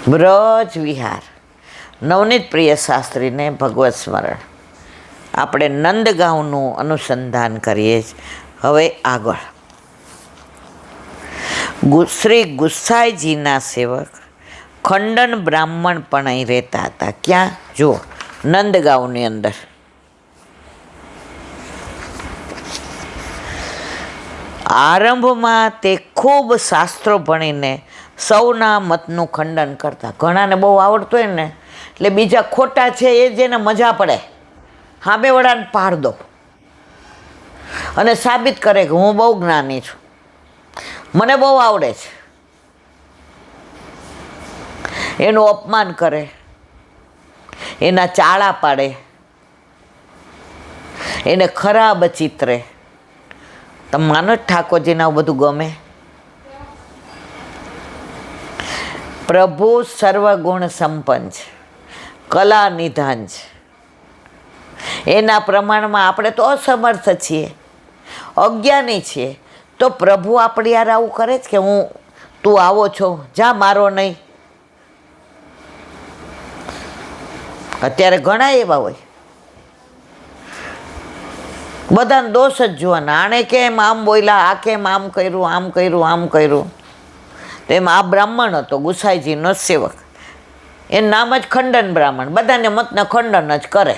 બ્રજ વિહાર. નવનીત પ્રિય શાસ્ત્રીને ભગવત સ્મરણ. આપણે નંદગાંવનું અનુસંધાન કરીએ છીએ. હવે આગળ શ્રી ગુસાઈજીના સેવક ખંડન બ્રાહ્મણ પણ અહીં રહેતા હતા. ક્યાં? જુઓ, નંદગાંવની અંદર. આરંભમાં તે ખૂબ શાસ્ત્રો ભણીને સૌના મતનું ખંડન કરતા. ઘણાને બહુ આવડતું હોય ને, એટલે બીજા ખોટા છે એ જેને મજા પડે સામેવાળાને પાડ દો અને સાબિત કરે કે હું બહુ જ્ઞાની છું, મને બહુ આવડે છે. એનું અપમાન કરે, એના ચાળા પાડે, એને ખરાબ ચિત્રે. તમે માનો ઠાકોરજીને આવું બધું ગમે? પ્રભુ સર્વગુણ સંપન્ન છે, કલા નિધાન છે. એના પ્રમાણમાં આપણે તો અસમર્થ છીએ, અજ્ઞાની છીએ. તો પ્રભુ આપણી યાર આવું કરે છે કે તું આવો છો, જા, મારો નહીં. અત્યારે ઘણા એવા હોય, બધાને દોષ જ જોવાના. આણે કેમ આમ બોલ્યા, આ કેમ આમ કર્યું, આમ કર્યું, આમ કર્યું. તેમ આ બ્રાહ્મણ હતો, ગુસાઈજીનો સેવક. એનું નામ જ ખંડન બ્રાહ્મણ. બધાને મતને ખંડન જ કરે.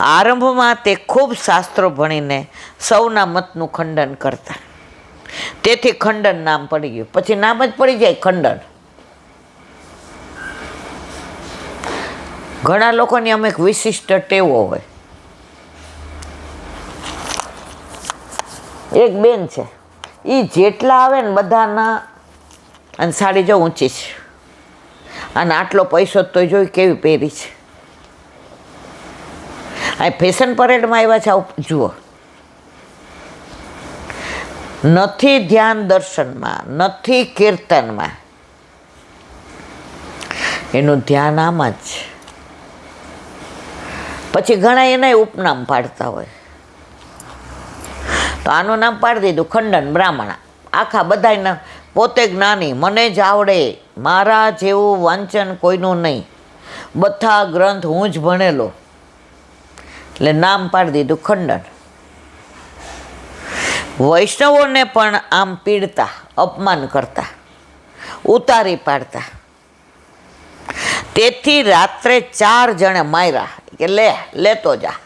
આરંભમાં તે ખૂબ શાસ્ત્રો ભણીને સૌના મતનું ખંડન કરતા. તેથી ખંડન નામ પડી ગયું. પછી નામ જ પડી જાય ખંડન. ઘણા લોકોની અમે એક વિશિષ્ટ ટેવો હોય. એક બેન છે, એ જેટલા આવે ને બધાના, અને સાડી જો ઊંચી છે, અને આટલો પૈસો તો જોઈ કેવી પહેરી છે. આ ફેશન પરેડમાં આવ્યા છે, આવું જુઓ. નથી ધ્યાન દર્શનમાં, નથી કીર્તનમાં, એનું ધ્યાન આમાં જ. પછી ઘણા એના ઉપનામ પાડતા હોય. તો આનું નામ પાડી દીધું ખંડન બ્રાહ્મણ. આખા બધાના પોતે જ્ઞાની, મને જ આવડે, મારા જેવું વાંચન કોઈનું નહીં, બધા ગ્રંથ હું જ ભણેલો, એટલે નામ પાડી દીધું ખંડન. વૈષ્ણવોને પણ આમ પીડતા, અપમાન કરતા, ઉતારી પાડતા. તેથી રાત્રે 4 જણે માર્યા કે લેતો જા.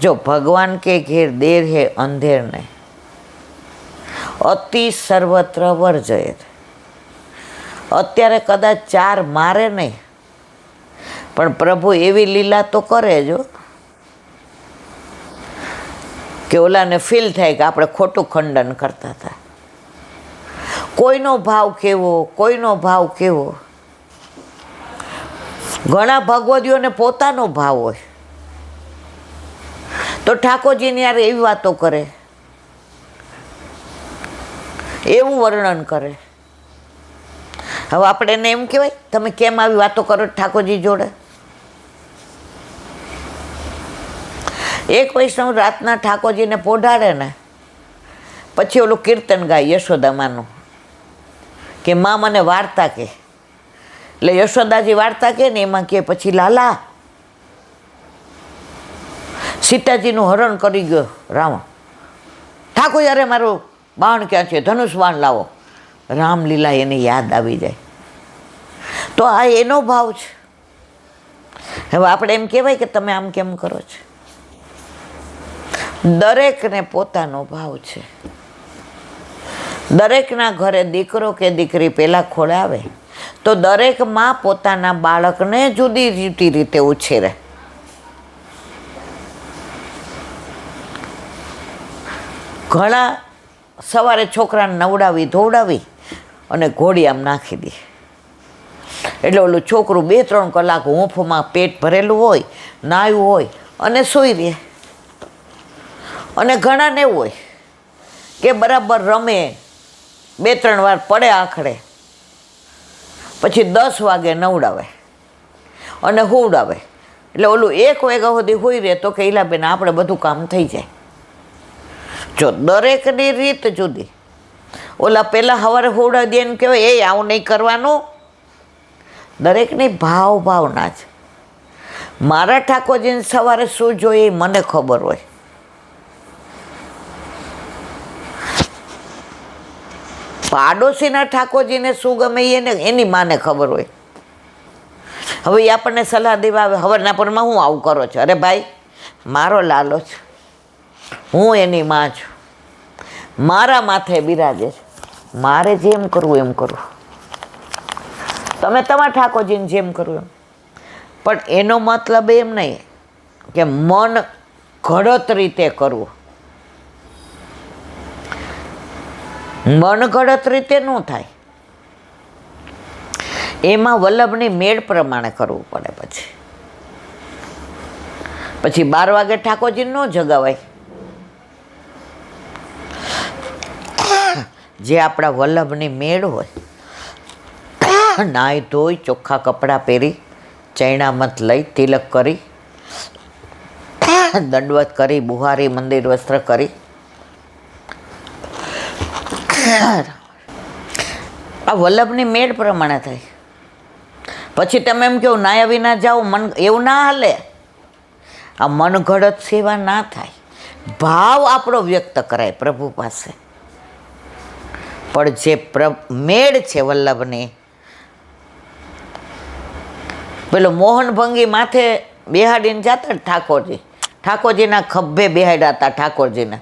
જો ભગવાન કે ઘેર દેર હે અંધેર ને, અતિ સર્વત્ર વર્જયે. અત્યારે કદાચ 4 મારે નહીં, પણ પ્રભુ એવી લીલા તો કરે જો કે ઓલાને ફીલ થાય કે આપણે ખોટું ખંડન કરતા હતા. કોઈનો ભાવ કેવો, કોઈનો ભાવ કેવો. ઘણા ભગવદીઓને પોતાનો ભાવ હોય, તો ઠાકોરજીની યાર એવી વાતો કરે, એવું વર્ણન કરે. હવે આપણે એને એમ કહેવાય તમે કેમ આવી વાતો કરો ઠાકોરજી જોડે? એક વૈષ્ણવ રાતના ઠાકોરજીને પોઢાડે ને, પછી ઓલું કીર્તન ગાય યશોદામાનું કે માં મને વાર્તા કે. એટલે યશોદાજી વાર્તા કે ને એમાં કે પછી લાલા સીતાજીનું હરણ કરી ગયો રાવણ. ઠાકોર યારે મારું બાણ ક્યાં છે, ધનુષ બાણ લાવો. રામલીલા એને યાદ આવી જાય. તો આ એનો ભાવ છે. હવે આપણે એમ કહેવાય કે તમે આમ કેમ કરો છો? દરેકને પોતાનો ભાવ છે. દરેકના ઘરે દીકરો કે દીકરી પહેલાં ખોળાવે તો દરેક માં પોતાના બાળકને જુદી જુદી રીતે ઉછેરે. ઘણા સવારે છોકરાને નવડાવી ધોવડાવી અને ઘોડી આમ નાખી દે, એટલે ઓલું છોકરું 2-3 કલાક હૂંફમાં પેટ ભરેલું હોય, નાયું હોય અને સૂઈ રહે. અને ઘણાને એવું હોય કે બરાબર રમે, 2-3 વાર પડે આખડે, પછી 10 વાગે નવડાવે અને હુવડાવે. એટલે ઓલું 1 વાગ્યા સુધી હોઈ રહે તો કે ઈલાબેન આપણે બધું કામ થઈ જાય. જો દરેકની રીત જુદી. ઓલા પહેલાં સવારે હોવડાવી દે ને કહેવાય એ આવું નહીં કરવાનું. દરેકની ભાવના છે. મારા ઠાકોરજીને સવારે શું જોઈએ એ મને ખબર હોય. પાડોશીના ઠાકોરજીને શું ગમે એને એની માને ખબર હોય. હવે એ આપણને સલાહ દેવા આવે હવારના પરમાં હું આવું કરો છો. અરે ભાઈ મારો લાલો છે, હું એની માં છું, મારા માથે બિરાજે છે, મારે જેમ કરવું એમ કરવું. તમે તમારા ઠાકોરજીને જેમ કરવું એમ. પણ એનો મતલબ એમ નહીં કે મન ઘડત રીતે કરવું. મન ઘડત રીતે ન થાય. એમાં વલ્લભની મેળ પ્રમાણે કરવું પડે. પછી 12 વાગે ઠાકોરજીને ન જગાવાય. જે આપણા વલ્લભની મેળ હોય, નાહી ધોઈ ચોખ્ખા કપડાં પહેરી, ચૈણામત લઈ, તિલક કરી, દંડવત કરી, બુહારી મંદિર વસ્ત્ર કરી, આ વલ્લભની મેળ પ્રમાણે થાય. પછી તમે એમ કહો નાયા વિના જાઓ મન, એવું ના હાલે. આ મનગઢત સેવા ના થાય. ભાવ આપણો વ્યક્ત કરાય પ્રભુ પાસે. પણ જે મેળ છે વલ્લભની, પેલો મોહનભંગી માથે બેહાડીને જતા ઠાકોરજીના ખભે બેહાડ્યા હતા ઠાકોરજીને.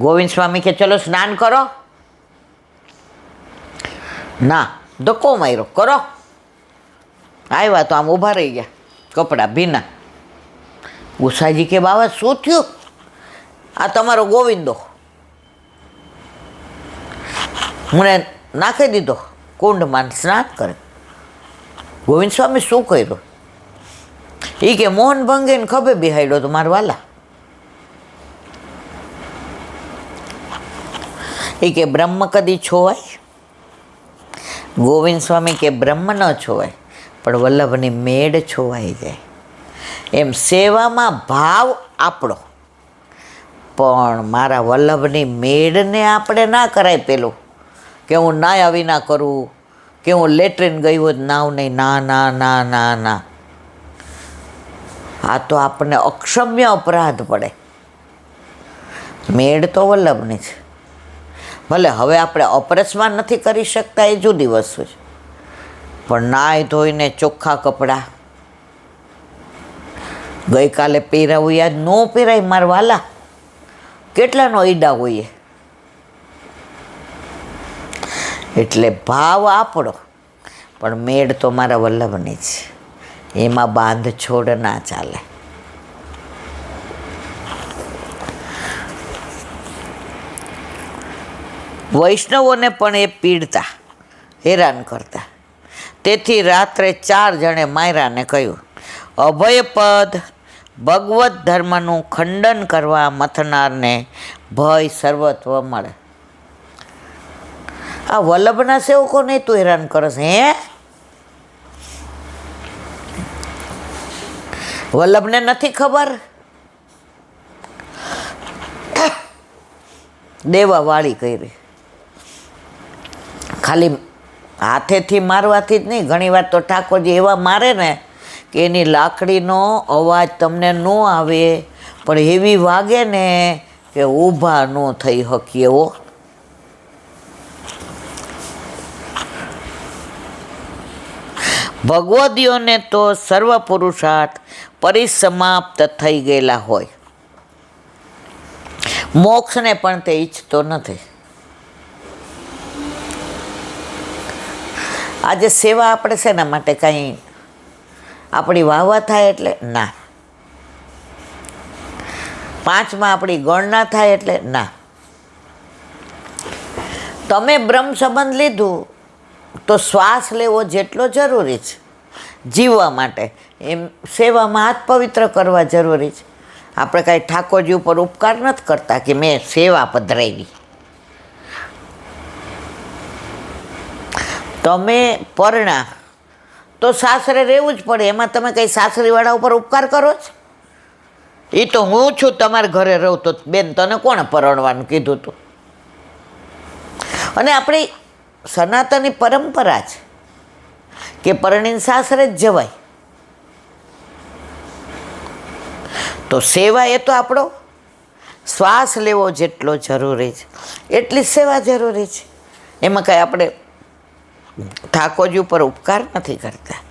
ગોવિંદ સ્વામી કે ચલો સ્નાન કરો. ના, ધક્કો માર્યો, કરો. આવ્યા તો આમ ઊભા રહી ગયા, કપડાં ભીના. ગુસાઈજી કે બાબા શું થયું? આ તમારો ગોવિંદો મને નાખી દીધો કુંડમાં સ્નાન કરે. ગોવિંદ સ્વામી શું કર્યું? એ કે મોહન ભંગીને ખભે બેહાડ્યો તો મારા વાલા. એ કે બ્રહ્મ કદી છોવાય? ગોવિંદ સ્વામી કે બ્રહ્મ ન છોવાય, પણ વલ્લભની મેળ છોવાઈ જાય. એમ સેવામાં ભાવ આપણો, પણ મારા વલ્લભની મેળને આપણે ના કરાય. પેલું કે હું નાયા વિના કરું, કે હું લેટ્રિન ગઈ હોત નાવ નહીં. ના ના ના ના ના, આ તો આપણને અક્ષમ્ય અપરાધ પડે. મેળ તો વલ્લભની છે. ભલે હવે આપણે અપરસમાં નથી કરી શકતા, એ જુદી વસ્તુ છે. પણ નાહી ધોઈને ચોખ્ખા કપડાં ગઈકાલે પહેરાવું યાદ ન પહેરાય મારા વાલા. કેટલાનો ઈડા હોઈએ. એટલે ભાવ આપણો, પણ મેળ તો મારા વલ્લભની છે. એમાં બાંધ છોડ ના ચાલે. વૈષ્ણવોને પણ એ પીડતા, હેરાન કરતા. તેથી રાત્રે 4 જણે માયરાને કહ્યું, અભયપદ ભગવત ધર્મનું ખંડન કરવા મથનારને ભય સર્વત્વ મળે. આ વલ્લભના સેવકોને તું હેરાન કરસ? હે, વલ્લભને નથી ખબર? દેવા વાળી કરી. ખાલી હાથેથી મારવાથી જ નહીં, ઘણી વાર તો ઠાકોરજી એવા મારે ને કે એની લાકડીનો અવાજ તમને ન આવે, પણ એવી વાગે ને કે ઊભા ન થઈ શકીએ. એવો ભગવદીઓને તો સર્વ પુરુષાર્થ પરિસમાપ્ત થઈ ગયેલા હોય. મોક્ષને પણ તે ઈચ્છતો નથી. આજે સેવા આપણે શેના માટે? કાંઈ આપણી વાહવા થાય એટલે ના. 5માં આપણી ગણના થાય એટલે ના. તમે બ્રહ્મ સંબંધ લીધું તો શ્વાસ લેવો જેટલો જરૂરી છે જીવવા માટે, એમ સેવામાં હાથ પવિત્ર કરવા જરૂરી છે. આપણે કાંઈ ઠાકોરજી ઉપર ઉપકાર નથી કરતા કે મેં સેવા પધરાવી. તમે પરણા તો સાસરે રહેવું જ પડે. એમાં તમે કંઈ સાસરીવાળા ઉપર ઉપકાર કરો છો? એ તો હું છું તમારા ઘરે રહું તો બેન તને કોણે પરણવાનું કીધું તું? અને આપણી સનાતની પરંપરા છે કે પરણીને સાસરે જ જવાય. તો સેવા એ તો આપણો શ્વાસ લેવો જેટલો જરૂરી છે એટલી જ સેવા જરૂરી છે. એમાં કાંઈ આપણે ઠાકોરજી ઉપર ઉપકાર નથી કરતા.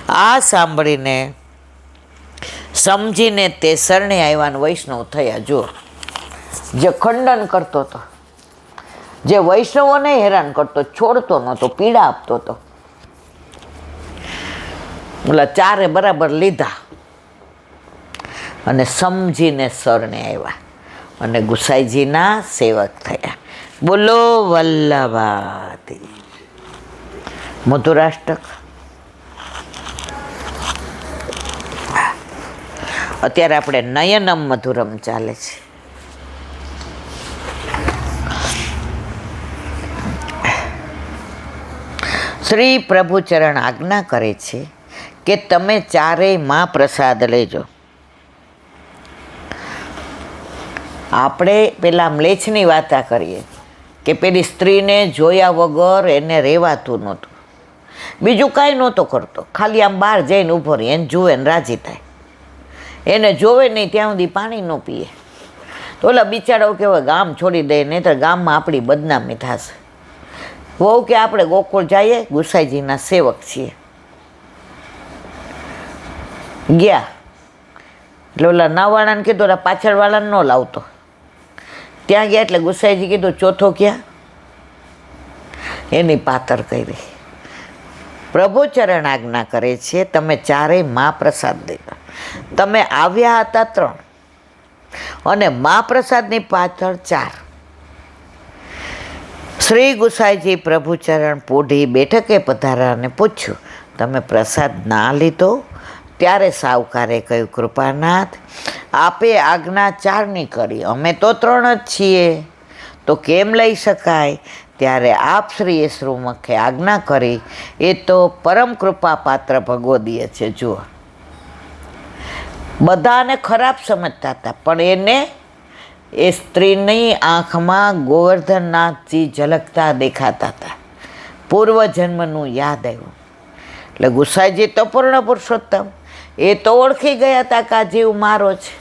આ સાંભળીને સમજીને તે શરણે આવ્યા વૈષ્ણવ થયા. જુઓ, જે ખંડન કરતો હતો, જે વૈષ્ણવોને હેરાન કરતો, છોડતો નહોતો, પીડા આપતો હતો, ઓલા ચારે બરાબર લીધા અને સમજીને શરણે આવ્યા અને ગુસાઈજીના સેવક થયા. બોલો વલ્લભાથી મધુરાષ્ટક. અત્યારે આપણે નયનમ મધુરમ ચાલે છે. શ્રી પ્રભુચરણ આજ્ઞા કરે છે કે તમે ચારેય માં પ્રસાદ લેજો. આપણે પેલા મ્લેચ્છની વાતા કરીએ કે પેલી સ્ત્રીને જોયા વગર એને રહેવાતું નહોતું, બીજું કાંઈ નહોતો કરતો, ખાલી આમ બહાર જઈને ઊભો રહે, એને જુએ ને રાજી થાય, એને જોવે નહીં ત્યાં સુધી પાણી ન પીએ. તો ઓલા બિચારાઓ કહેવાય ગામ છોડી દે, નહીં તો ગામમાં આપણી બદનામી થશે. વહુ કે આપણે ગોકુળ જઈએ, ગુસાઈજીના સેવક છીએ. ગયા એટલે ઓલા નાવાળાને કીધું, ઓલા પાછળવાળાને ન લાવતો. ત્યાં ગયા એટલે ગુસાઈજી કીધું ચોથો ક્યાં? એની પાતર કરી. પ્રભુચરણ આજ્ઞા કરે છે તમે ચારેય મહાપ્રસાદ દેજો. તમે આવ્યા હતા 3 અને મહાપ્રસાદની પાછળ 4. શ્રી ગુસાઈજી પ્રભુચરણ પોઢી બેઠકે પધાર્યા અને પૂછ્યું, તમે પ્રસાદ ના લીધો? ત્યારે સાવકારે કહ્યું, કૃપાનાથ, આપે આજ્ઞા 4ની કરી, અમે તો 3 જ છીએ, તો કેમ લઈ શકાય? ત્યારે આપ શ્રીએ શ્રીમુખે આજ્ઞા કરી, એ તો પરમ કૃપા પાત્ર ભગવદીય છે. જુઓ, બધાને ખરાબ સમજતા હતા, પણ એને એ સ્ત્રીની આંખમાં ગોવર્ધનનાથજી ઝલકતા દેખાતા હતા. પૂર્વજન્મનું યાદ આવ્યું. એટલે ગુસાઈજી તો પૂર્ણ પુરુષોત્તમ, એ તો ઓળખી ગયા હતા કે આ જીવ મારો છે.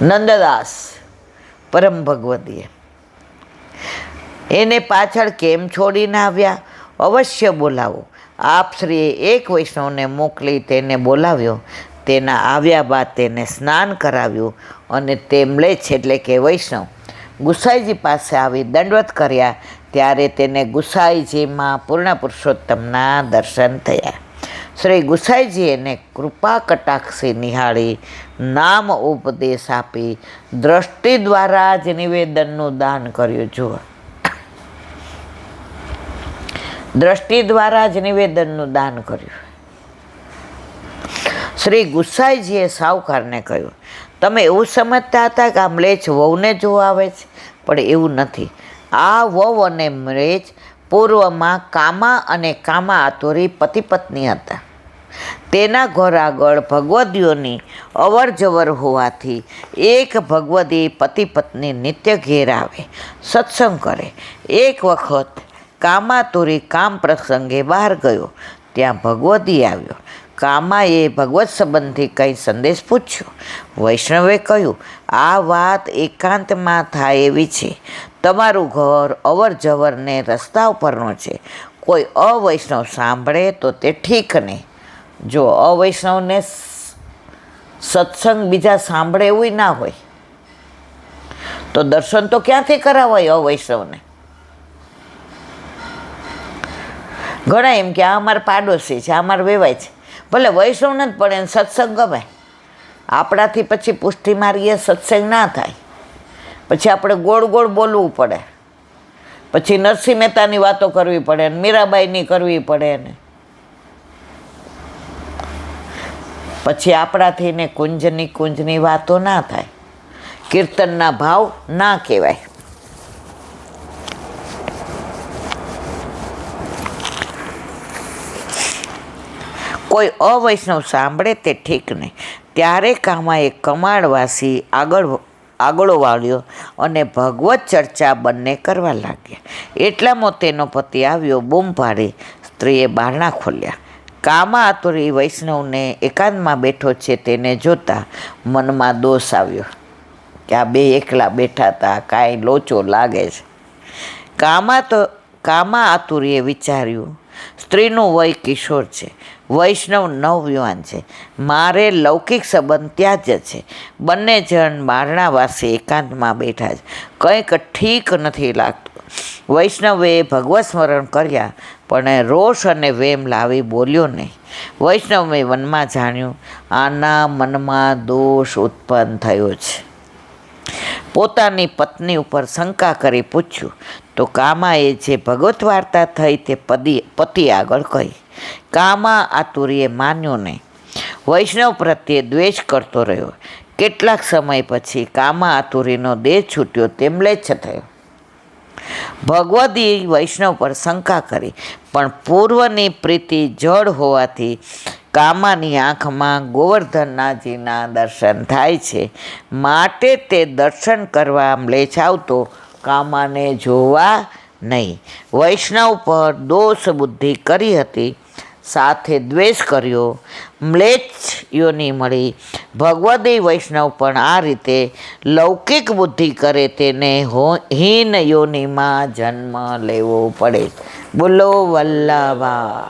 નંદદાસ પરમ ભગવદીય એને પાછળ કેમ છોડીને આવ્યા? અવશ્ય બોલાવો. આપ શ્રીએ એક વૈષ્ણવને મોકલી તેને બોલાવ્યો. તેના આવ્યા બાદ તેને સ્નાન કરાવ્યું અને તે મ્લેચ્છ એટલે કે વૈષ્ણવ ગુસાઈજી પાસે આવી દંડવત કર્યા. ત્યારે તેને ગુસાઈજીમાં પૂર્ણ પુરુષોત્તમના દર્શન થયા. શ્રી ગુસાઈજી એને કૃપા કટાક્ષી નિહાળી નામ ઉપદેશ આપી દ્રષ્ટિ દ્વારા જ નિવેદનનું દાન કર્યું. જુઓ, દ્રષ્ટિ દ્વારા જ નિવેદનનું દાન કર્યું. શ્રી ગુસાઈજીએ સાવકારને કહ્યું, તમે એવું સમજતા હતા કે આ મ્લેચ્છ વહુને જોવા આવે છે, પણ એવું નથી. આ વહુ અને મ્લેચ્છ પૂર્વમાં કામા અને કામા આતુરી પતિ પત્ની હતા. તેના ઘર આગળ ભગવદીઓની અવર જવર હોવાથી એક ભગવદી પતિ પત્ની નિત્ય ઘેર આવે, સત્સંગ કરે. એક વખત કામાતુરી કામ પ્રસંગે બહાર ગયો, ત્યાં ભગવદી આવ્યો. કામાએ ભગવત સંબંધી કંઈ સંદેશ પૂછ્યો. વૈષ્ણવે કહ્યું, આ વાત એકાંતમાં થાય એવી છે. તમારું ઘર અવર જવરને રસ્તા ઉપરનો છે. કોઈ અવૈષ્ણવ સાંભળે તો તે ઠીક નહીં. જો અવૈષ્ણવને સત્સંગ બીજા સાંભળે એવું ના હોય તો દર્શન તો ક્યાંથી કરાવાય અવૈષ્ણવને? ઘણા એમ કે આ અમારા પાડોશી છે, આ અમારે વેવાય છે, ભલે વૈષ્ણવ નથી પણ એને સત્સંગ ગમે. આપણાથી પછી પુષ્ટિ માર્ગીય સત્સંગ ના થાય, પછી આપણે ગોળ ગોળ બોલવું પડે, પછી નરસિંહ મહેતાની વાતો કરવી પડે ને મીરાબાઈની કરવી પડે ને પછી આપણાથી ને કુંજની વાતો ના થાય, કીર્તનના ભાવ ના કહેવાય. કોઈ અવૈષ્ણવ સાંભળે તે ઠીક નહીં. ત્યારે કામાએ કમાડવાસી આગળો વાળ્યો અને ભગવત ચર્ચા બંને કરવા લાગ્યા. એટલામાં તેનો પતિ આવ્યો. બૂમ પાડી સ્ત્રીએ બારણા ખોલ્યા. કામા આતુરી વૈષ્ણવને એકાંતમાં બેઠો છે તેને જોતા મનમાં દોષ આવ્યો કે આ બે એકલા બેઠા હતા, કાંઈ લોચો લાગે છે. કામા આતુરીએ વિચાર્યું, સ્ત્રીનું વય કિશોર છે, વૈષ્ણવ નવયુવાન છે, મારે લૌકિક સંબંધ ત્યાજ્ય છે. બંને જણ બારણાવાસી એકાંતમાં બેઠા છે, કંઈક ઠીક નથી લાગતું. વૈષ્ણવે ભગવત સ્મરણ કર્યા પણ રોષ અને વેમ લાવી બોલ્યો નહીં. વૈષ્ણવે મનમાં જાણ્યું આના મનમાં દોષ ઉત્પન્ન થયો છે. પોતાની પત્ની ઉપર શંકા કરી પૂછ્યું તો કામાએ જે ભગવત વાર્તા થઈ તે પતિ આગળ કહી. કામા આતુરીએ માન્યું નહીં. વૈષ્ણવ પ્રત્યે દ્વેષ કરતો રહ્યો. કેટલાક સમય પછી કામા આતુરીનો દેહ છૂટ્યો તે મ્લેચ્છ થયો. ભગવતી વૈષ્ણવ પર શંકા કરી પણ પૂર્વની પ્રીતિ જડ હોવાથી કામાની આંખમાં ગોવર્ધનનાજીના દર્શન થાય છે, માટે તે દર્શન કરવા મ્લેચ્છ આવતો કામાને જોવા નહીં. વૈષ્ણવ પર દોષ બુદ્ધિ કરી હતી, સાથે દ્વેષ કર્યો, મ્લેચ્છ યોની મળી. ભગવદી વૈષ્ણવ પણ આ રીતે લૌકિક બુદ્ધિ કરે તેને હીન યોનિમાં જન્મ લેવો પડે. બોલો વલ્લભા.